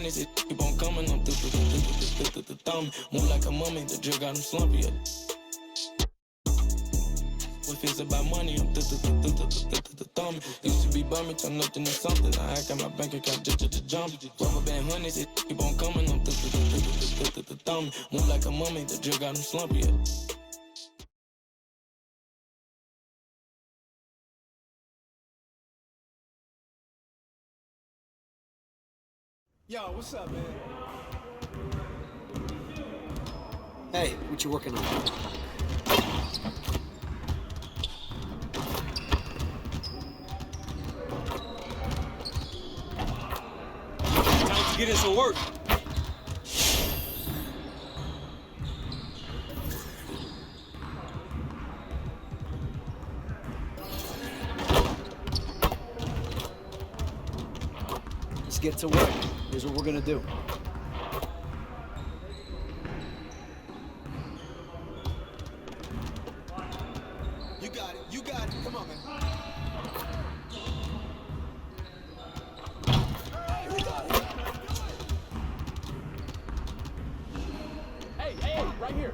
hundreds, it keep on coming. I'm through the thumb. Move like a mummy, the drill got him slumpy. If it's about money, I'm the thumb. Used to be bummy, turn nothing to something. I got my bank account just jump. Rubber band hundreds, it keep on coming. I'm the thumb. Move like a mummy, the drill got him slumpy. Yo, what's up, man? Hey, what you working on? Time to get in some work. Let's get to work. Here's what we're gonna do. You got it, you got it. Come on, man. Hey, right here.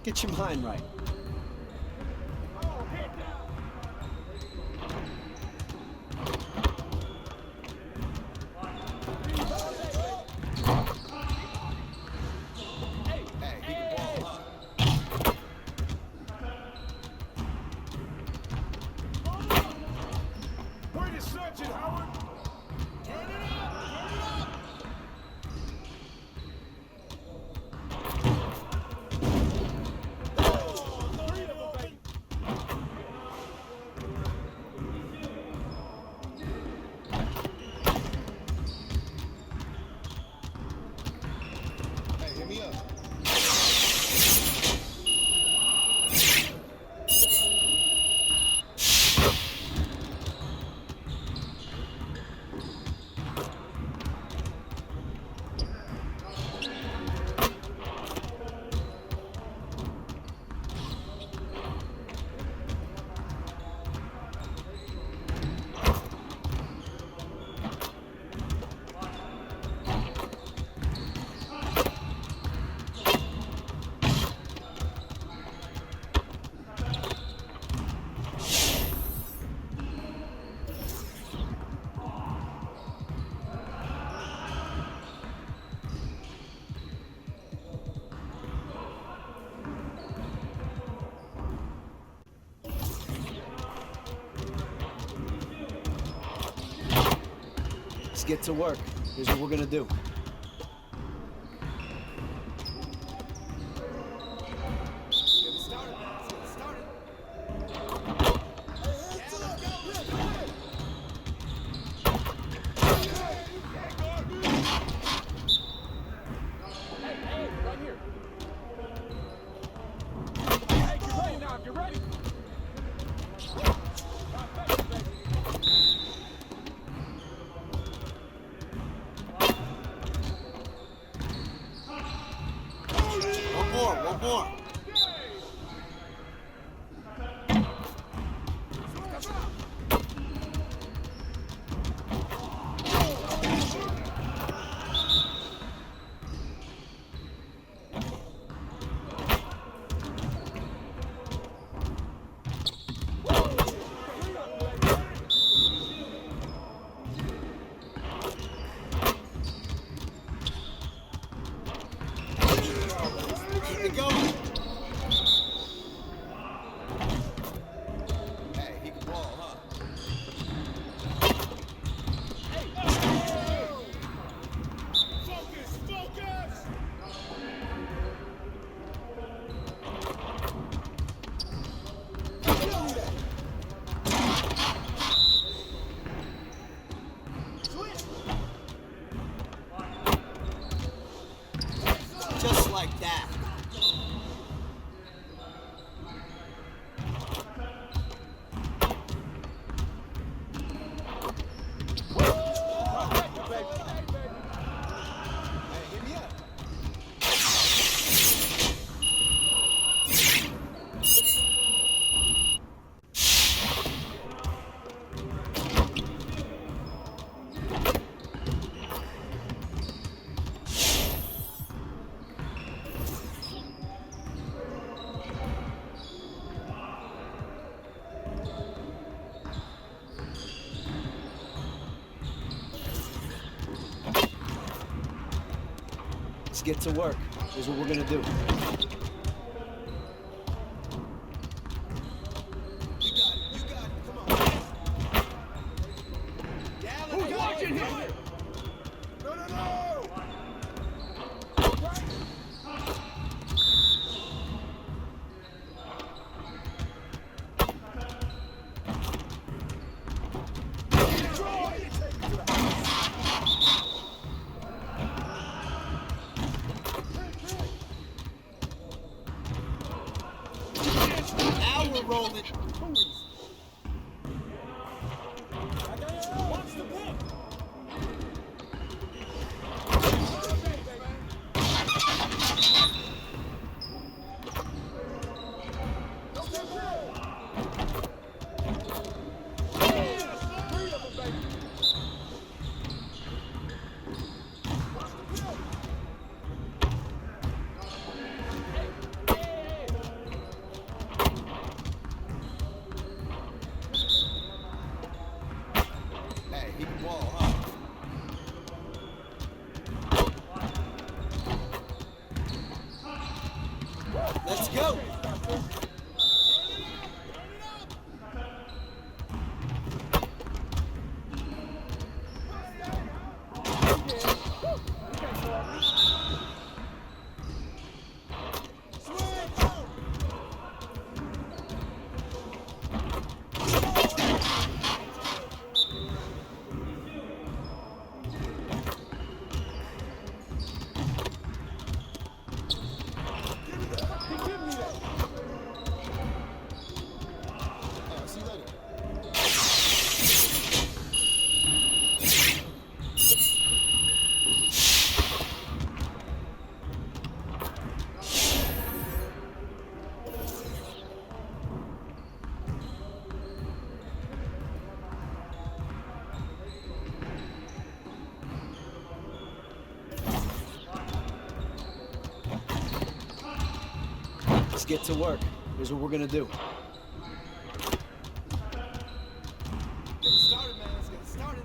Get your mind right. Point is searching, Howard. Turn it up! Hey, hit me up. Let's get to work. Here's what we're gonna do. Let's get to work. Here's what we're gonna do. Who's watching here? No, no, no! Now we're rolling. Watch the pump! Hey, he can ball, huh? Let's go. Let's get to work. Here's what we're gonna do. Get started, man. Let's get started.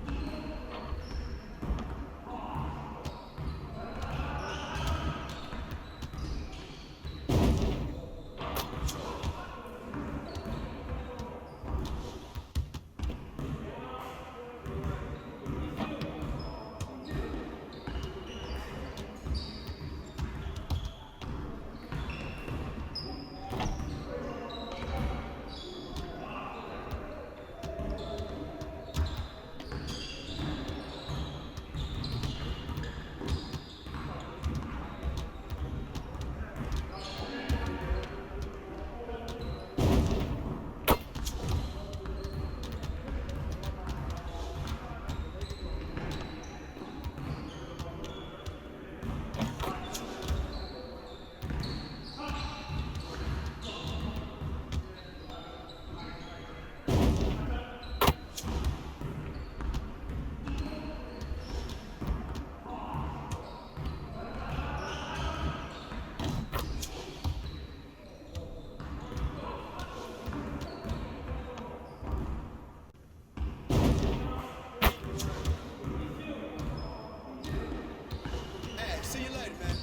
Hey, see you later, man.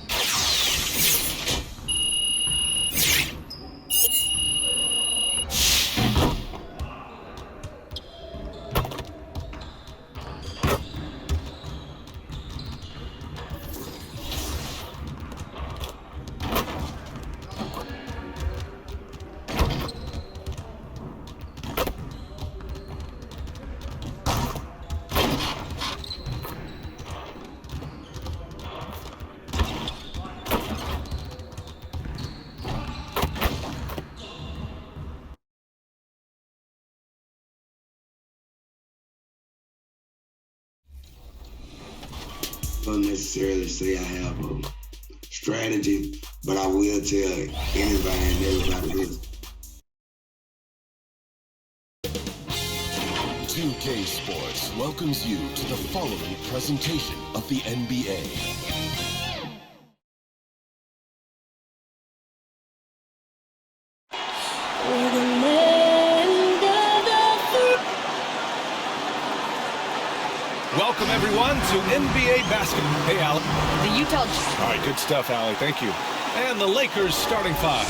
Don't necessarily say I have a strategy, but I will tell anybody and everybody this. 2K Sports welcomes you to the following presentation of the NBA. Welcome, everyone, to NBA basketball. Hey, Alec. The Utah... All right, good stuff, Alec. Thank you. And the Lakers starting five.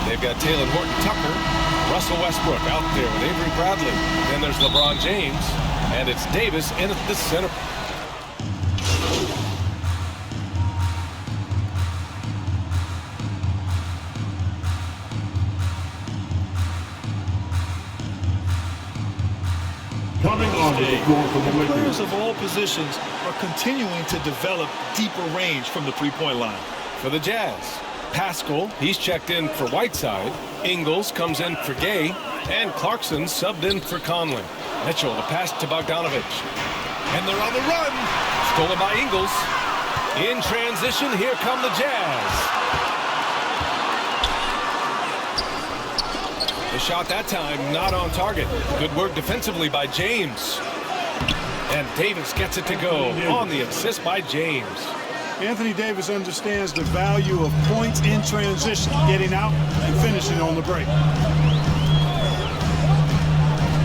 They've got Taylor Horton-Tucker, Russell Westbrook out there with Avery Bradley. Then there's LeBron James, and it's Davis in at the center. Coming on the floor for the Lakers. Players of all positions are continuing to develop deeper range from the three-point line. For the Jazz, Pascal, he's checked in for Whiteside. Ingles comes in for Gay. And Clarkson subbed in for Conley. Mitchell, the pass to Bogdanovich. And they're on the run. Stolen by Ingles. In transition, here come the Jazz. The shot that time not on target. Good work defensively by James. And Davis gets it to go on the assist by James. Anthony Davis understands the value of points in transition, getting out and finishing on the break.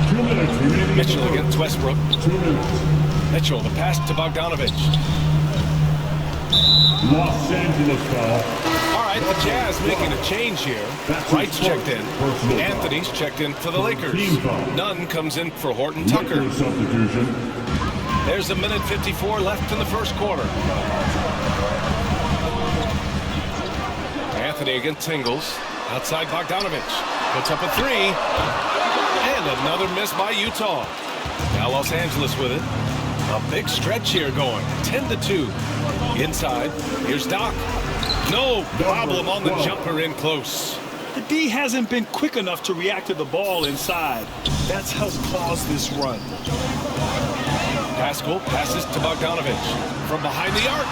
2 minutes remaining. Mitchell against Westbrook. 2 minutes. Mitchell, the pass to Bogdanovich. Los Angeles foul. All right, the Jazz making a change here. Wright's checked in. Anthony's checked in for the Lakers. Nunn comes in for Horton-Tucker. Substitution. There's 1:54 left in the first quarter. Anthony against Ingles. Outside Bogdanovich. Puts up a three. And another miss by Utah. Now Los Angeles with it. A big stretch here going. 10-2. Inside. Here's Doc. No problem on the jumper in close. The D hasn't been quick enough to react to the ball inside. That's helped cause this run. Pascal passes to Bogdanovich. From behind the arc.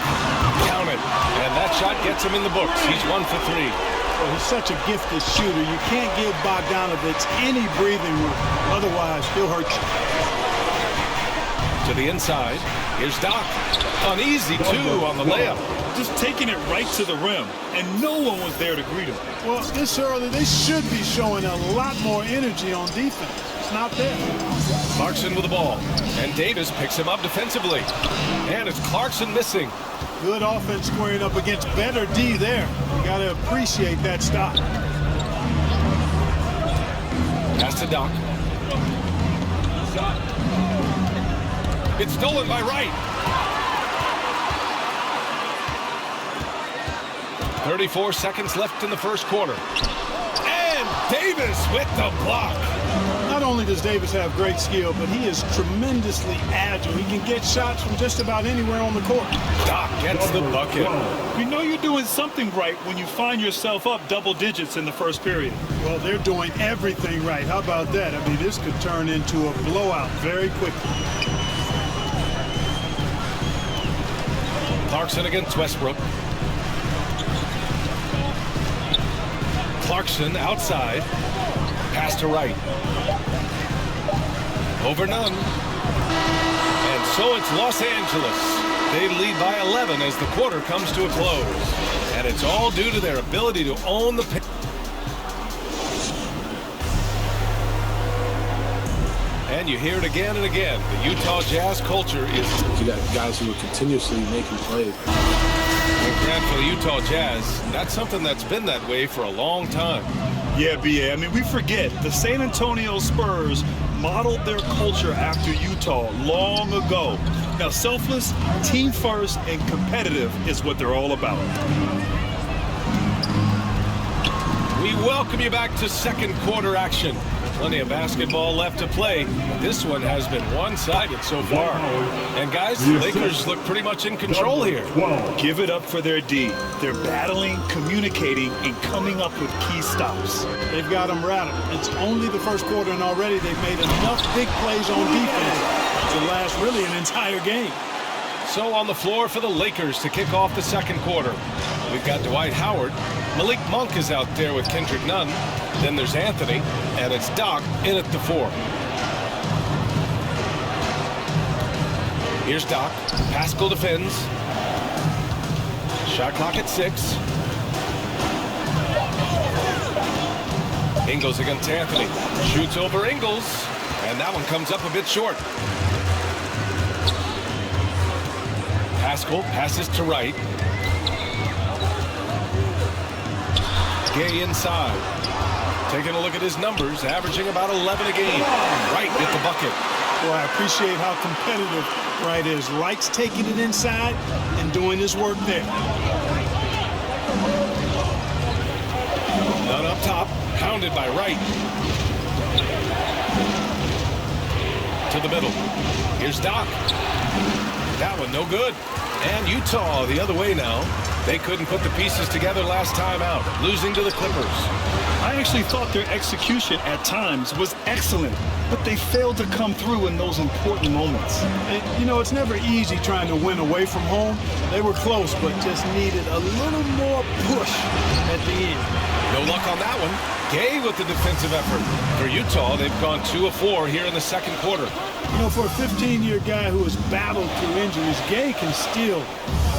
Count it. And that shot gets him in the books. He's 1 for 3. Well, he's such a gifted shooter. You can't give Bogdanovich any breathing room. Otherwise, he'll hurt you. To the inside. Here's Doc. An easy two on the layup. Just taking it right to the rim, and no one was there to greet him. Well, this early, they should be showing a lot more energy on defense. It's not there. Clarkson with the ball, and Davis picks him up defensively. And it's Clarkson missing. Good offense squaring up against better D there. You got to appreciate that stop. Pass to Doc. It's stolen by Wright. 34 seconds left in the first quarter. And Davis with the block. Not only does Davis have great skill, but he is tremendously agile. He can get shots from just about anywhere on the court. Doc gets the bucket. You know you're doing something right when you find yourself up double digits in the first period. Well, they're doing everything right. How about that? I mean, this could turn into a blowout very quickly. Clarkson against Westbrook. Clarkson outside. Pass to Wright. Over Nunn. And so it's Los Angeles. They lead by 11 as the quarter comes to a close. And it's all due to their ability to own the paint. And you hear it again and again. The Utah Jazz culture is... You got guys who are continuously making plays. And Grant, for the Utah Jazz, that's something that's been that way for a long time. Yeah, B.A. I mean, we forget the San Antonio Spurs modeled their culture after Utah long ago. Now, selfless, team first, and competitive is what they're all about. We welcome you back to second quarter action. Plenty of basketball left to play. This one has been one-sided so far. And guys, the Lakers look pretty much in control here. Give it up for their D. They're battling, communicating, and coming up with key stops. They've got them rattled. It's only the first quarter, and already they've made enough big plays on defense to last really an entire game. So on the floor for the Lakers to kick off the second quarter. We've got Dwight Howard. Malik Monk is out there with Kendrick Nunn. Then there's Anthony, and it's Doc in at the 4. Here's Doc. Pascal defends. Shot clock at 6. Ingles against Anthony. Shoots over Ingles, and that one comes up a bit short. Haskell passes to Wright. Gay inside. Taking a look at his numbers, averaging about 11 a game. Wright with the bucket. Well, I appreciate how competitive Wright is. Likes taking it inside and doing his work there. None up top, pounded by Wright. To the middle. Here's Doc. That one no good. And Utah the other way now. They couldn't put the pieces together last time out, losing to the Clippers. I actually thought their execution at times was excellent, but they failed to come through in those important moments. And, you know, it's never easy trying to win away from home. They were close, but just needed a little more push at the end. No luck on that one. Gay with the defensive effort. For Utah, they've gone 2 of 4 here in the second quarter. You know, for a 15-year guy who has battled through injuries, Gay can still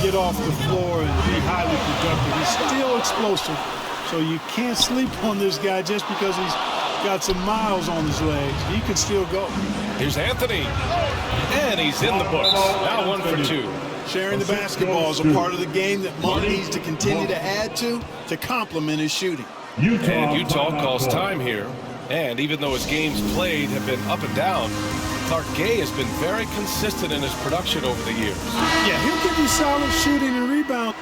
get off the floor and be highly productive. He's still explosive, so you can't sleep on this guy just because he's got some miles on his legs. He can still go. Here's Anthony, and he's in the books. Now 1 for 2. Sharing the basketball is a part of the game that Monk needs to continue to add to complement his shooting. And Utah calls time here. And even though his games played have been up and down, Clark Gay has been very consistent in his production over the years. Yeah, he'll give you solid shooting and rebound.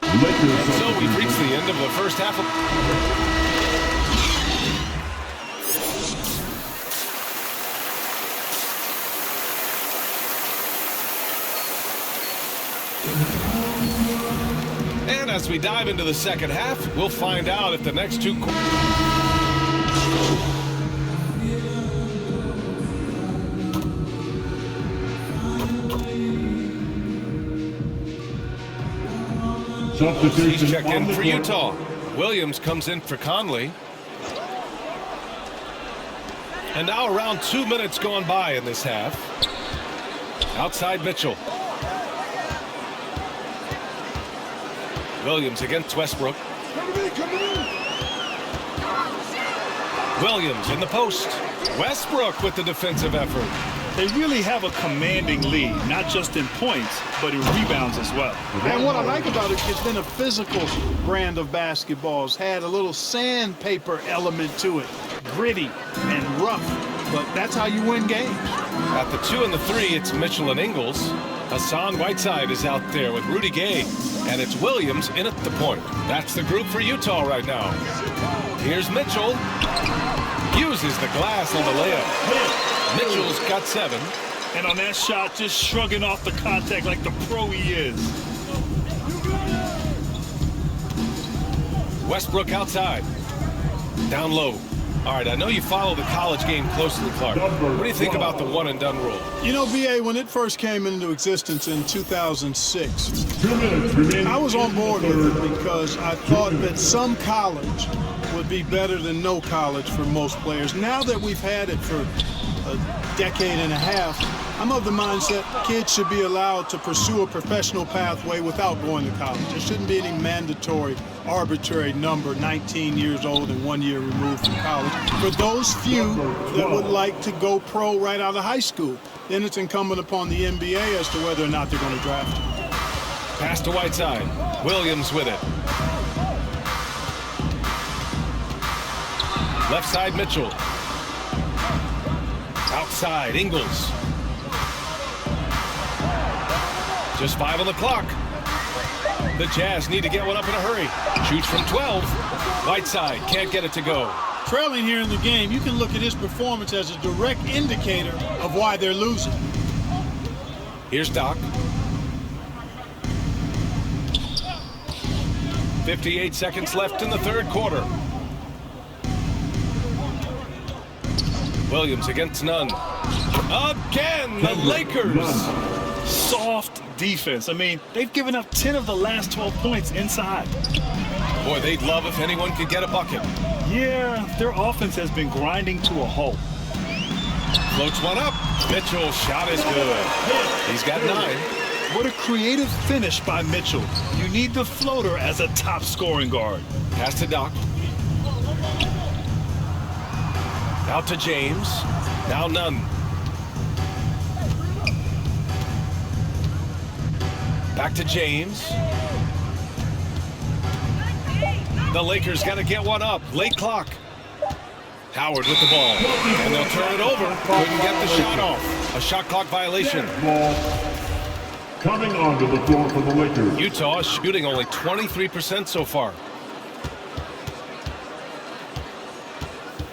And so we've reached the end of the first half of... And as we dive into the second half, we'll find out if the next two... He's checked in for Utah. Williams comes in for Conley. And now around 2 minutes gone by in this half. Outside Mitchell. Williams against Westbrook. Williams in the post. Westbrook with the defensive effort. They really have a commanding lead, not just in points, but in rebounds as well. And what I like about it, it's been a physical brand of basketball. It's had a little sandpaper element to it. Gritty and rough, but that's how you win games. At the 2 and the 3, it's Mitchell and Ingles. Hassan Whiteside is out there with Rudy Gay. And it's Williams in at the point. That's the group for Utah right now. Here's Mitchell. Uses the glass on the layup. Mitchell's got 7. And on that shot, just shrugging off the contact like the pro he is. Westbrook outside. Down low. All right, I know you follow the college game closely, Clark. What do you think about the one-and-done rule? You know, BA, when it first came into existence in 2006, I was on board with it because I thought that some college would be better than no college for most players. Now that we've had it for a decade and a half, I'm of the mindset kids should be allowed to pursue a professional pathway without going to college. There shouldn't be any mandatory, arbitrary number, 19 years old and 1 year removed from college. For those few that would like to go pro right out of high school, then it's incumbent upon the NBA as to whether or not they're going to draft them. Pass to Whiteside. Williams with it. Left side, Mitchell. Outside, Ingles. Just 5 on the clock. The Jazz need to get one up in a hurry. Shoots from 12. Whiteside can't get it to go. Trailing here in the game, you can look at his performance as a direct indicator of why they're losing. Here's Doc. 58 seconds left in the third quarter. Williams against none. Again, the Lakers. Soft defense. I mean, they've given up 10 of the last 12 points inside. Boy, they'd love if anyone could get a bucket. Yeah, their offense has been grinding to a halt. floats one up. Mitchell's shot is good. He's got 9. What a creative finish by Mitchell. You need the floater as a top scoring guard. Pass to Doc. Out to James. Now Nunn. Back to James. The Lakers got to get one up. Late clock. Howard with the ball. And they'll turn it over. Couldn't get the shot off. A shot clock violation. Coming onto the floor for the Lakers. Utah is shooting only 23% so far.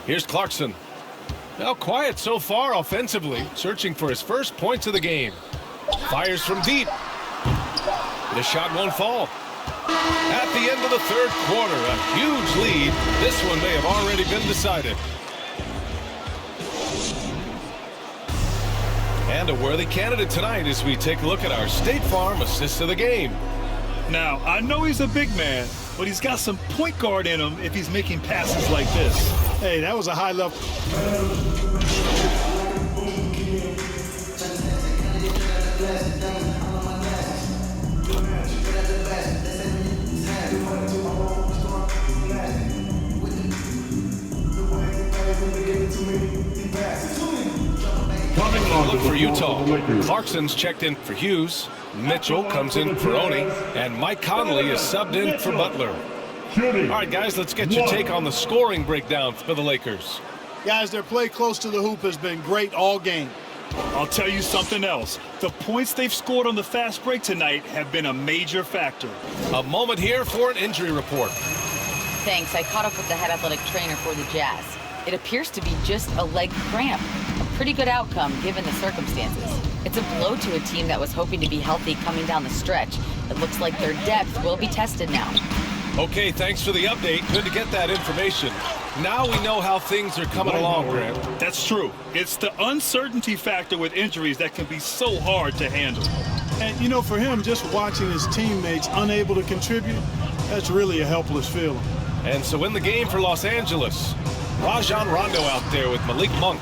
Here's Clarkson. Now quiet so far offensively, searching for his first points of the game. Fires from deep. The shot won't fall. At the end of the third quarter, a huge lead. This one may have already been decided. And a worthy candidate tonight as we take a look at our State Farm assist of the game. Now, I know he's a big man, but he's got some point guard in him if he's making passes like this. Hey, that was a high level. Look for Utah. Clarkson's checked in for Hughes. Mitchell comes in for Oni. And Mike Conley is subbed in for Butler. All right, guys, let's get your take on the scoring breakdown for the Lakers. Guys, their play close to the hoop has been great all game. I'll tell you something else. The points they've scored on the fast break tonight have been a major factor. A moment here for an injury report. Thanks. I caught up with the head athletic trainer for the Jazz. It appears to be just a leg cramp. A pretty good outcome given the circumstances. It's a blow to a team that was hoping to be healthy coming down the stretch. It looks like their depth will be tested now. Okay, thanks for the update. Good to get that information. Now we know how things are coming along, Grant. That's true. It's the uncertainty factor with injuries that can be so hard to handle. And, you know, for him, just watching his teammates unable to contribute, that's really a helpless feeling. And so in the game for Los Angeles, Rajon Rondo out there with Malik Monk.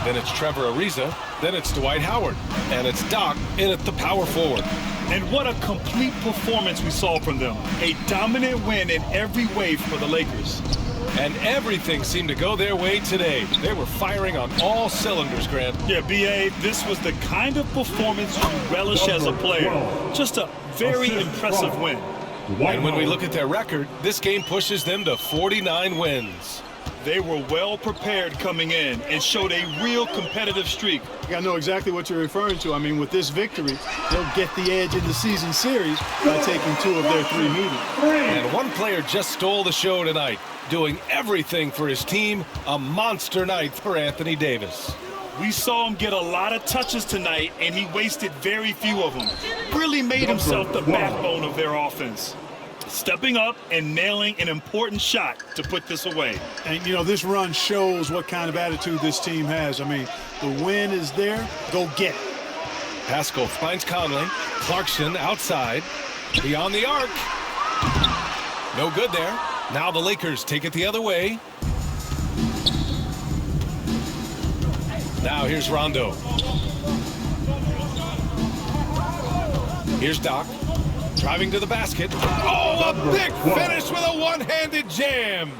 Then it's Trevor Ariza. Then it's Dwight Howard. And it's Doc in at the power forward. And what a complete performance we saw from them. A dominant win in every way for the Lakers. And everything seemed to go their way today. They were firing on all cylinders, Grant. Yeah, B.A., this was the kind of performance you relish as a player. Just a very impressive win. And when we look at their record, this game pushes them to 49 wins. They were well prepared coming in and showed a real competitive streak. I know exactly what you're referring to. I mean, with this victory, they'll get the edge in the season series by taking 2 of their 3 meetings. And one player just stole the show tonight, doing everything for his team. A monster night for Anthony Davis. We saw him get a lot of touches tonight, and he wasted very few of them. Really made himself the backbone of their offense. Stepping up and nailing an important shot to put this away. And, you know, this run shows what kind of attitude this team has. I mean, the win is there. Go get it. Pascal finds Conley. Clarkson outside. Beyond the arc. No good there. Now the Lakers take it the other way. Now here's Rondo. Here's Doc. Driving to the basket. Oh, a big finish with a one-handed jam.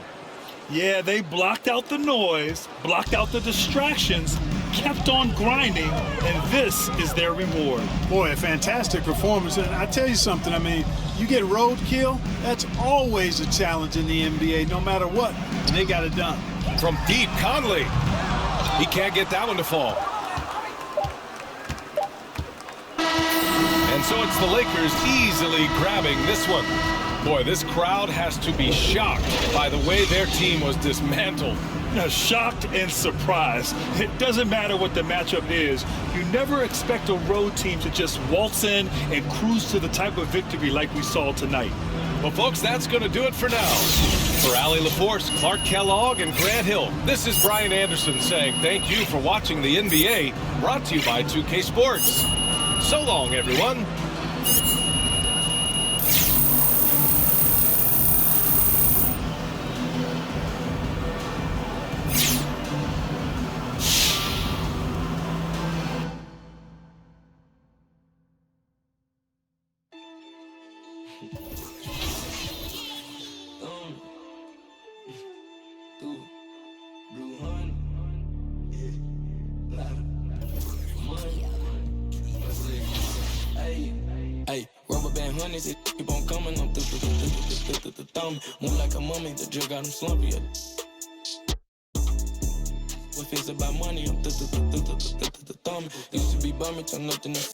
Yeah, they blocked out the noise, blocked out the distractions, kept on grinding, and this is their reward. Boy, a fantastic performance. And I tell you something, I mean, you get roadkill, that's always a challenge in the NBA, no matter what. And they got it done. From deep, Conley. He can't get that one to fall. And so it's the Lakers easily grabbing this one. Boy, this crowd has to be shocked by the way their team was dismantled. Now, shocked and surprised. It doesn't matter what the matchup is. You never expect a road team to just waltz in and cruise to the type of victory like we saw tonight. Well, folks, that's going to do it for now. For Allie LaForce, Clark Kellogg, and Grant Hill, this is Brian Anderson saying thank you for watching the NBA, brought to you by 2K Sports. So long, everyone. Hey, rubber band honeys, it keep on coming. I'm thumb. Move like a mummy, the drill got him slumpy. If it's about money, I'm thumb. Used to be bummy, turn up to